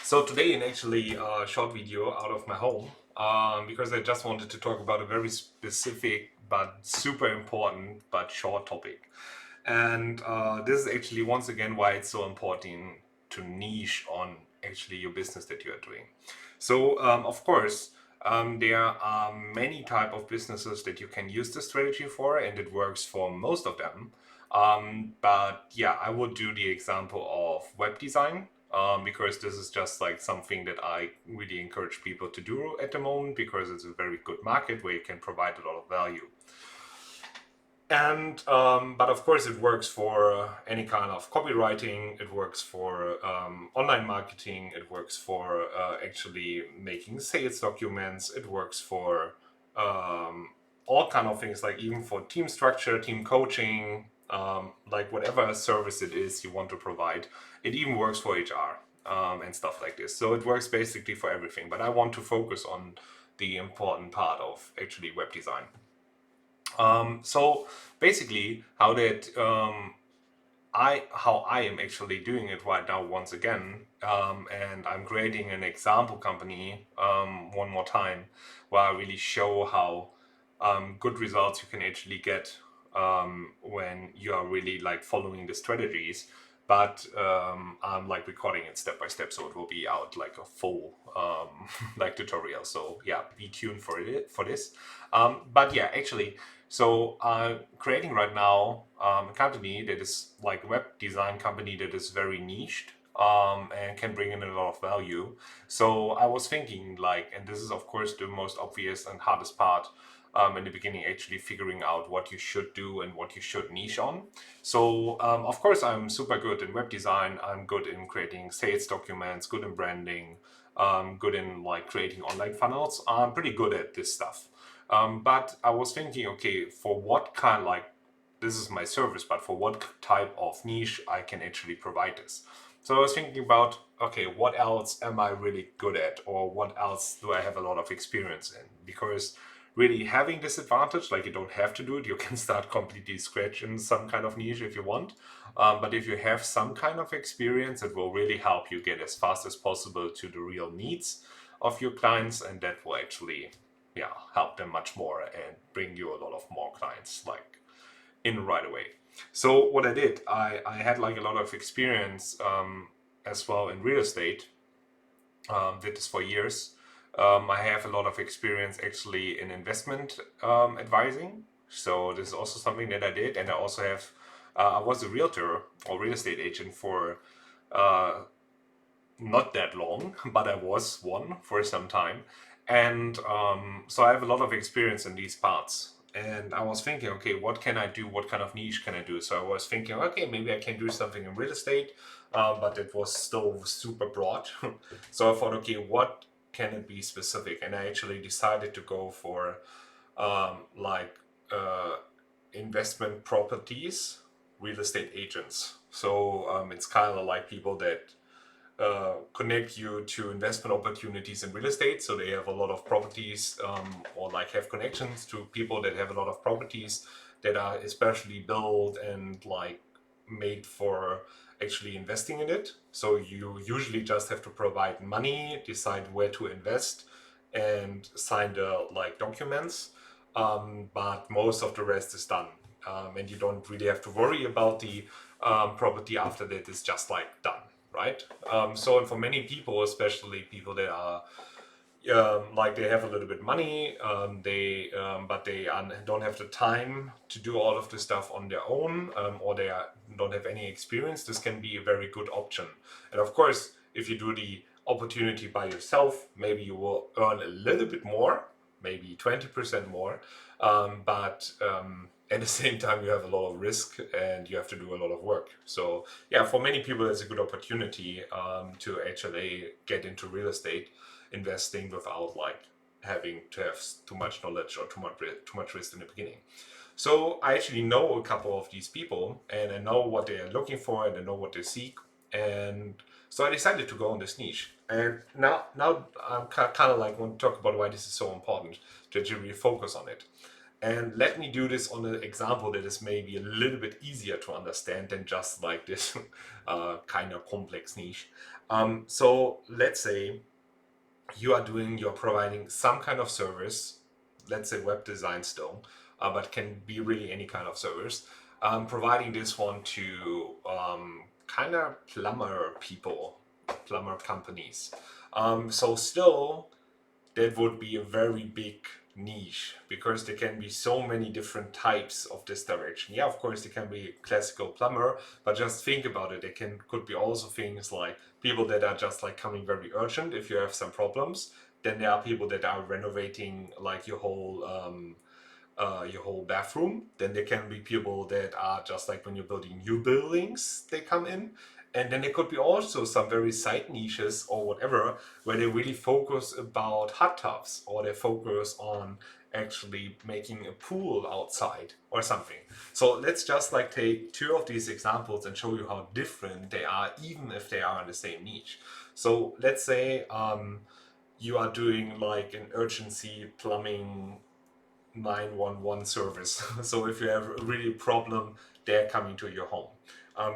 So today, in actually a short video out of my home, because I just wanted to talk about a very specific but super important but short topic. And this is actually once again why it's so important to niche on actually your business that you are doing. So of course, there are many type of businesses that you can use this strategy for, and it works for most of them. But yeah, I would do the example of web design, because this is just like something that I really encourage people to do at the moment because it's a very good market where you can provide a lot of value. And but of course, it works for any kind of copywriting. It works for online marketing. It works for actually making sales documents. It works for all kind of things, like even for team structure, team coaching, like whatever service it is you want to provide. It even works for HR and stuff like this. So it works basically for everything. But I want to focus on the important part of actually web design. So basically, how I am actually doing it right now once again, and I'm creating an example company one more time, where I really show how good results you can actually get when you are really like following the strategies. But I'm like recording it step by step, so it will be out like a full like tutorial. So yeah, be tuned for this. But yeah, actually, so creating right now a company that is like a web design company that is very niched and can bring in a lot of value. So I was thinking like, and this is of course the most obvious and hardest part in the beginning, actually figuring out what you should do and what you should niche on. So of course I'm super good in web design. I'm good in creating sales documents, good in branding, good in like creating online funnels. I'm pretty good at this stuff. But I was thinking, okay, for what kind, like, this is my service, but for what type of niche I can actually provide this. So I was thinking about, okay, what else am I really good at, or what else do I have a lot of experience in? Because really having this advantage, like you don't have to do it, you can start completely scratch in some kind of niche if you want. But if you have some kind of experience, it will really help you get as fast as possible to the real needs of your clients, and that will actually help them much more and bring you a lot of more clients like in right away. So what I did, I had like a lot of experience as well in real estate. Did this for years. I have a lot of experience actually in investment advising. So this is also something that I did, and I also have. I was a realtor or real estate agent for uh, not that long, but I was one for some time. And so I have a lot of experience in these parts. And I was thinking, okay, what can I do? What kind of niche can I do? So I was thinking, okay, maybe I can do something in real estate, but it was still super broad. So I thought, okay, what can it be specific? And I actually decided to go for like investment properties, real estate agents. So it's kind of like people that connect you to investment opportunities in real estate. So they have a lot of properties, or like have connections to people that have a lot of properties that are especially built and like made for actually investing in it. So you usually just have to provide money, decide where to invest, and sign the like documents. But most of the rest is done, and you don't really have to worry about the property after that. It's just like done, right? So, and for many people, especially people that are like they have a little bit money, but they don't have the time to do all of this stuff on their own, or don't have any experience. This can be a very good option. And of course, if you do the opportunity by yourself, maybe you will earn a little bit more, maybe 20% more, but at the same time you have a lot of risk and you have to do a lot of work. So yeah, for many people it's a good opportunity to actually get into real estate investing without like having to have too much knowledge or too much risk in the beginning. So I actually know a couple of these people, and I know what they are looking for, and I know what they seek, and so I decided to go on this niche. And now I'm kind of like want to talk about why this is so important to actually really focus on it. And let me do this on an example that is maybe a little bit easier to understand than just like this kind of complex niche. So let's say you're providing some kind of service, let's say web design still, but can be really any kind of service. Providing this one to kind of plumber people, plumber companies. So still that would be a very big niche because there can be so many different types of this direction. Yeah, of course, there can be a classical plumber, but just think about it. There could be also things like people that are just like coming very urgent if you have some problems. Then there are people that are renovating like your whole bathroom. Then there can be people that are just like when you're building new buildings, they come in. And then there could be also some very side niches or whatever where they really focus about hot tubs or they focus on actually making a pool outside or something. So let's just like take two of these examples and show you how different they are, even if they are in the same niche. So let's say you are doing like an urgency plumbing 911 service. So if you have a really problem, they're coming to your home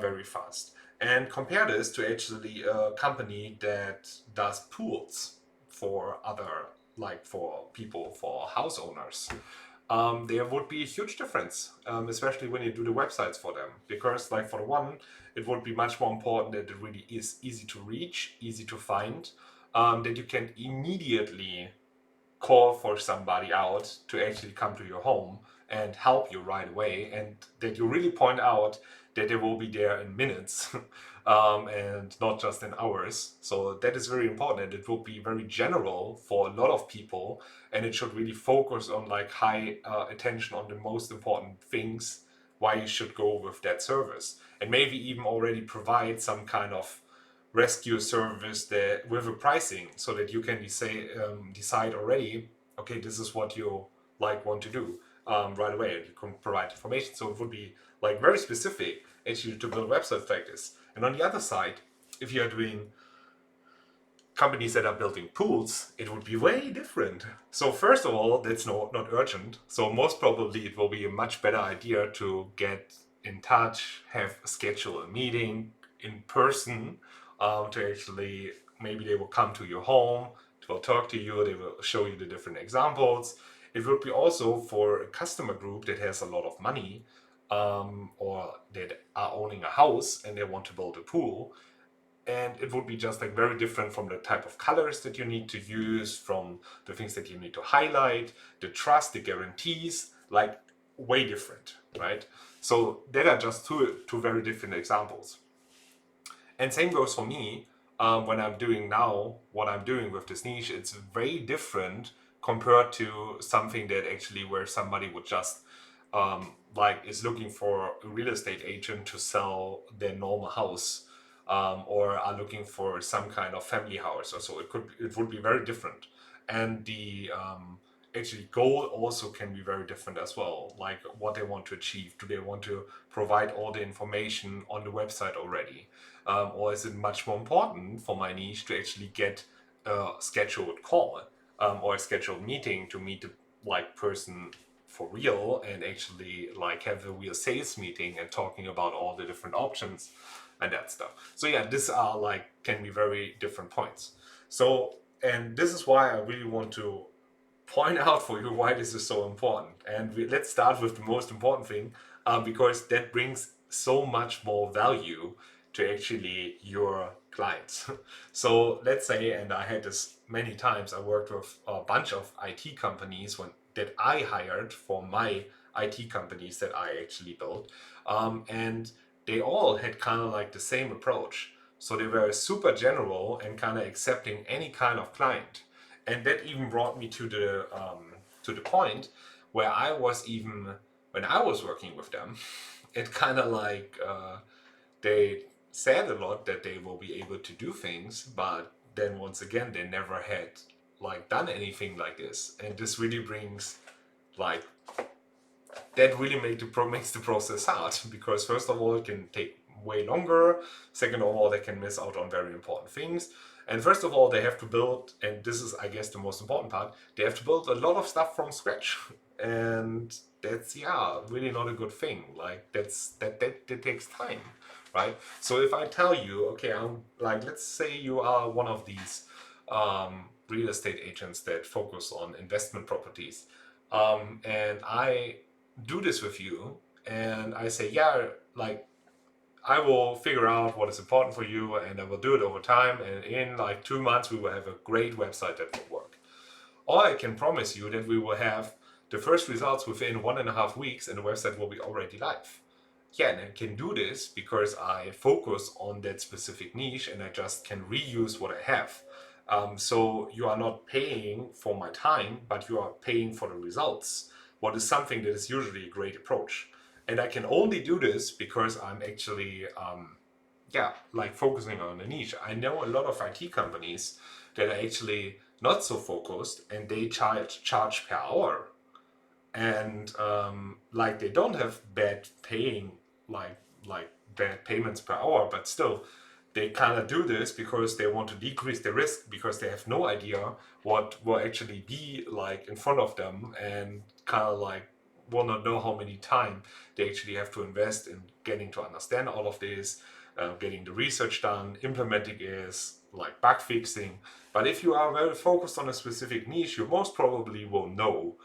very fast. And compare this to actually a company that does pools for other, like for people, for house owners. There would be a huge difference, especially when you do the websites for them. Because, like for the one, it would be much more important that it really is easy to reach, easy to find, that you can immediately call for somebody out to actually come to your home and help you right away, and that you really point out that they will be there in minutes and not just in hours. So that is very important, and it will be very general for a lot of people, and it should really focus on like high attention on the most important things why you should go with that service, and maybe even already provide some kind of rescue service that with a pricing so that you can decide already, okay, this is what you like want to do right away, and you can provide information. So it would be like very specific actually to build websites like this. And on the other side, if you are doing companies that are building pools, it would be way different. So first of all, that's not urgent. So most probably it will be a much better idea to get in touch, schedule a meeting in person, to actually, maybe they will come to your home, they will talk to you, they will show you the different examples. It would be also for a customer group that has a lot of money, or that are owning a house and they want to build a pool, and it would be just like very different from the type of colors that you need to use, from the things that you need to highlight, the trust, the guarantees, like way different, right? So that are just two very different examples. And same goes for me. When I'm doing now what I'm doing with this niche, it's very different compared to something that actually where somebody would just like is looking for a real estate agent to sell their normal house, or are looking for some kind of family house or so. It would be very different, and the actually goal also can be very different as well. Like what they want to achieve. Do they want to provide all the information on the website already, or is it much more important for my niche to actually get a scheduled call, or a scheduled meeting to meet the like person for real and actually like have a real sales meeting and talking about all the different options and that stuff. So yeah, these are like can be very different points. So, and this is why I really want to point out for you why this is so important. And let's start with the most important thing, because that brings so much more value to actually your clients. So let's say, and I had this many times, I worked with a bunch of IT companies that I hired for my IT companies that I actually built. And they all had kind of like the same approach. So they were super general and kind of accepting any kind of client. And that even brought me to the point where I was even when I was working with them, it kind of like they said a lot that they will be able to do things, but then once again they never had like done anything like this, and this really brings like that really makes the process hard, because first of all it can take way longer. Second of all, they can miss out on very important things. And first of all, they have to build, and this is, I guess, the most important part, they have to build a lot of stuff from scratch. And that's, yeah, really not a good thing. Like, that takes time, right? So if I tell you, okay, I'm like, let's say you are one of these real estate agents that focus on investment properties. And I do this with you, and I say, yeah, like, I will figure out what is important for you, and I will do it over time. And in like 2 months, we will have a great website that will work. Or I can promise you that we will have the first results within 1.5 weeks, and the website will be already live. Yeah, and I can do this because I focus on that specific niche, and I just can reuse what I have. So you are not paying for my time, but you are paying for the results. What is something that is usually a great approach. And I can only do this because I'm actually, yeah, like focusing on a niche. I know a lot of IT companies that are actually not so focused, and they charge per hour, and like they don't have bad paying, like like bad payments per hour, but still they kind of do this because they want to decrease the risk, because they have no idea what will actually be like in front of them, and kind of like will not know how many time they actually have to invest in getting to understand all of this, getting the research done, implementing is like bug fixing. But if you are very focused on a specific niche, you most probably will know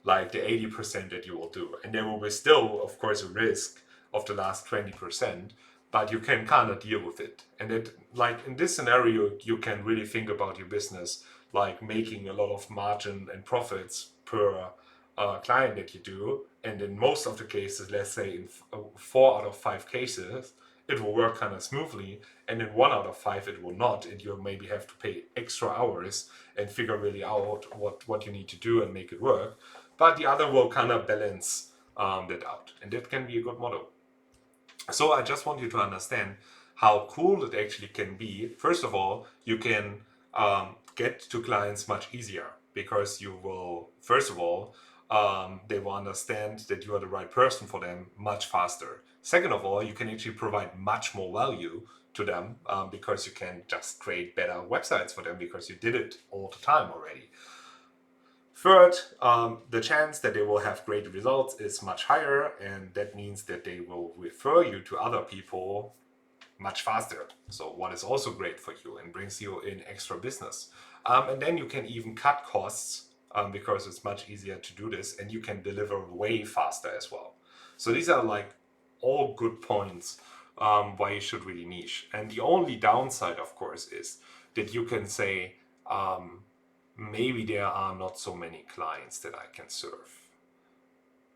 like the 80% that you will do. And there will be still, of course, a risk of the last 20%, but you can kind of deal with it. And it, like in this scenario, you can really think about your business like making a lot of margin and profits per client that you do. And in most of the cases, let's say in 4 out of 5 cases, it will work kind of smoothly. And in 1 out of 5, it will not. And you maybe have to pay extra hours and figure really out what you need to do and make it work. But the other will kind of balance that out. And that can be a good model. So I just want you to understand how cool it actually can be. First of all, you can get to clients much easier, because you will, first of all, they will understand that you are the right person for them much faster. Second of all, you can actually provide much more value to them, because you can just create better websites for them because you did it all the time already. Third, the chance that they will have great results is much higher, and that means that they will refer you to other people much faster. So, what is also great for you and brings you in extra business. And then you can even cut costs, because it's much easier to do this, and you can deliver way faster as well. So, these are like all good points why you should really niche. And the only downside, of course, is that you can say, maybe there are not so many clients that I can serve.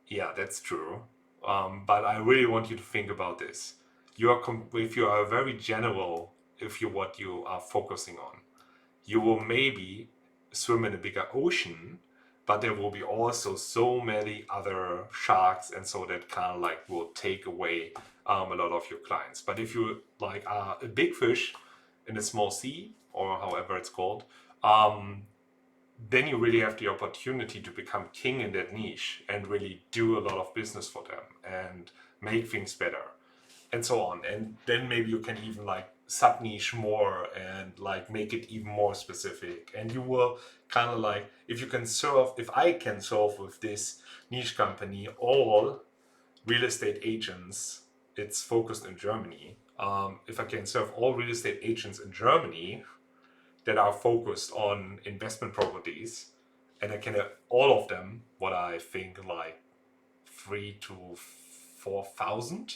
Yeah, that's true. But I really want you to think about this. If you are very general, if you what you are focusing on, you will maybe swim in a bigger ocean, but there will be also so many other sharks, and so that kind of like will take away a lot of your clients. But if you like are a big fish in a small sea, or however it's called, then you really have the opportunity to become king in that niche and really do a lot of business for them and make things better and so on. And then maybe you can even like sub niche more and like make it even more specific. And you will kind of like, if I can solve with this niche company all real estate agents, it's focused in Germany. If I can serve all real estate agents in Germany that are focused on investment properties, and I can have all of them, what I think like 3 to 4,000.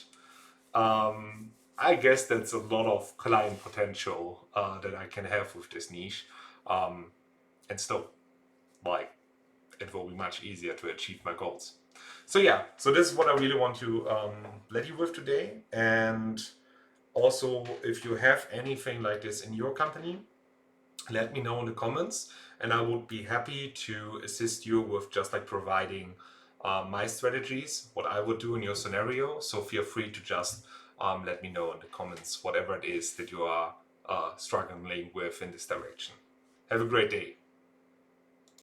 I guess that's a lot of client potential that I can have with this niche, and still, like, it will be much easier to achieve my goals. So yeah, so this is what I really want to let you with today. And also, if you have anything like this in your company, let me know in the comments, and I would be happy to assist you with just like providing my strategies, what I would do in your scenario. So feel free to just let me know in the comments whatever it is that you are struggling with in this direction. Have a great day.